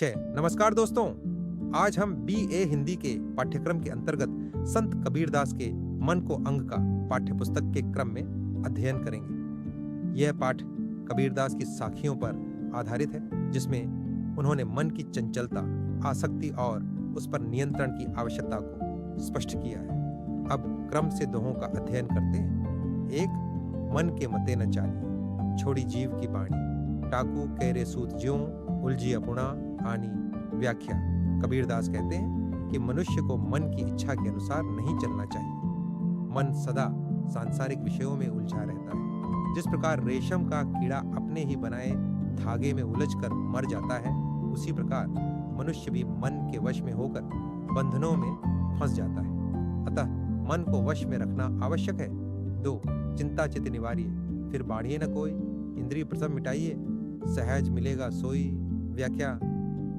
नमस्कार दोस्तों। आज हम बीए हिंदी के पाठ्यक्रम के अंतर्गत संत कबीरदास के मन को अंग का पाठ्य पुस्तक के क्रम में अध्ययन करेंगे। यह पाठ कबीरदास की साखियों पर आधारित है, जिसमें उन्होंने मन की चंचलता, आसक्ति और उस पर नियंत्रण की आवश्यकता को स्पष्ट किया है। अब क्रम से दोहों का अध्ययन करते हैं। 1। मन के मते न चाली, छोड़ी जीव की बाणी, टाकू केरे सूत ज्यों, उलझी अपुणा आनी। व्याख्या। कबीरदास कहते हैं कि मनुष्य को मन की इच्छा के अनुसार नहीं चलना चाहिए। मन सदा सांसारिक विषयों में उलझा रहता है। जिस प्रकार रेशम का कीड़ा अपने ही बनाए धागे में उलझकर मर जाता है, उसी प्रकार मनुष्य भी मन के वश में होकर बंधनों में फंस जाता है। अतः मन को वश में रखना आवश्यक है। 2। चिंता चित निवारिये, फिर बाढ़िए न कोई, इंद्रिय प्रसव मिटाइए, सहज मिलेगा सोई। व्याख्या।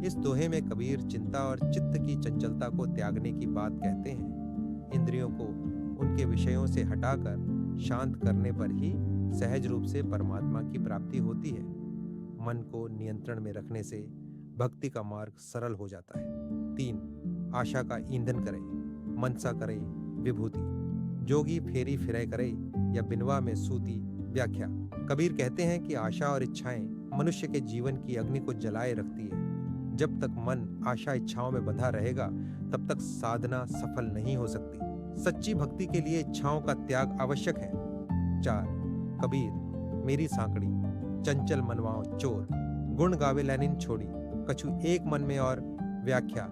इस दोहे में कबीर चिंता और चित्त की चंचलता को त्यागने की बात कहते हैं। इंद्रियों को उनके विषयों से हटाकर शांत करने पर ही सहज रूप से परमात्मा की प्राप्ति होती है। मन को नियंत्रण में रखने से भक्ति का मार्ग सरल हो जाता है। 3। आशा का ईंधन करे, मनसा करे विभूति, जोगी फेरी फिरे करे या बिनवा में सूती। व्याख्या। कबीर कहते हैं कि आशा और इच्छाएं मनुष्य के जीवन की अग्नि को जलाए रखती है। जब तक मन आशा इच्छाओं में बंधा रहेगा, तब तक साधना सफल नहीं हो सकती। सच्ची भक्ति के लिए इच्छाओं का त्याग आवश्यक है। 4। कबीर मेरी सांकड़ी, चंचल मनवाओ चोर, गुण गावे लैनिन छोड़ी, कछु एक मन में और। व्याख्या।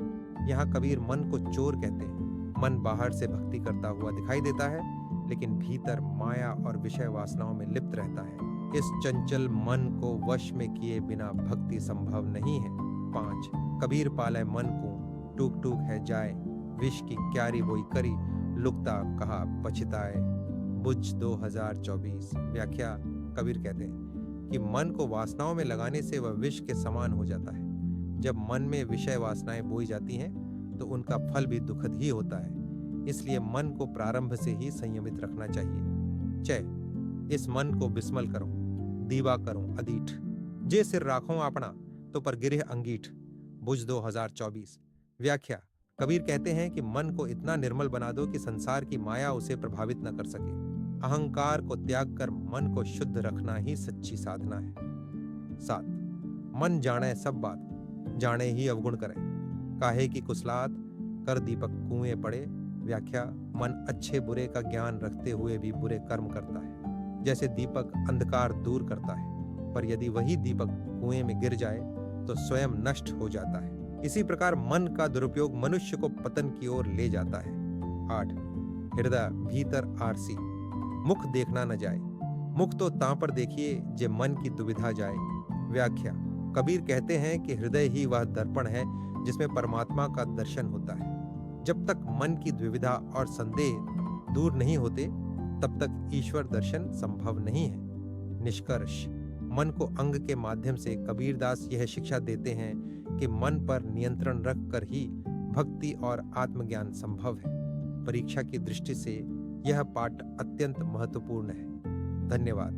यहाँ कबीर मन को चोर कहते हैं। मन बाहर से भक्ति करता हुआ दिखाई देता है, लेकिन भीतर माया और विषय वासनाओं में लिप्त रहता है। इस चंचल मन को वश में किए बिना भक्ति संभव नहीं है। 5। कबीर पाले मन को, टूक टूक है जाए, विष की क्यारी बोई करी, लुकता कहा पछताए। बुझ 2024। व्याख्या। कबीर कहते हैं कि मन को वासनाओं में लगाने से वह विष के समान हो जाता है। जब मन में विषय वासनाएं बोई जाती हैं, तो उनका फल भी दुखद ही होता है। इसलिए मन को प्रारंभ से ही संयमित रखना चाहिए। 6। इस मन को बिस्मल करो, दीवा करो अदीठ, जे सिर राखो अपना, तो पर गिरह अंगीठ। बुझ 2024। व्याख्या। कबीर कहते हैं कि मन को इतना निर्मल बना दो कि संसार की माया उसे प्रभावित न कर सके। अहंकार को त्याग कर मन को शुद्ध रखना ही सच्ची साधना है। 7। मन जाने सब बात, जाने ही अवगुण करे, काहे की कुसलात, कर दीपक कुएं पड़े। व्याख्या। मन अच्छे बुरे का ज्ञान रखते हुए भी बुरे कर्म करता है। जैसे दीपक अंधकार दूर करता है, पर यदि वही दीपक कुएं में गिर जाए तो स्वयं नष्ट हो जाता है। इसी प्रकार मन का दुरुपयोग मनुष्य को पतन की ओर ले जाता है। 8। हृदय भीतर आरसी, मुख देखना न जाए, मुख तो तां पर देखिए जे मन की दुविधा जाए। व्याख्या। कबीर कहते हैं कि हृदय ही वह दर्पण है जिसमें परमात्मा का दर्शन होता है। जब तक मन की द्विविधा और संदेह दूर नहीं होते, तब तक ईश्वर दर्शन संभव नहीं है। निष्कर्ष। मन को अंग के माध्यम से कबीरदास यह शिक्षा देते हैं कि मन पर नियंत्रण रखकर ही भक्ति और आत्मज्ञान संभव है। परीक्षा की दृष्टि से यह पाठ अत्यंत महत्वपूर्ण है। धन्यवाद।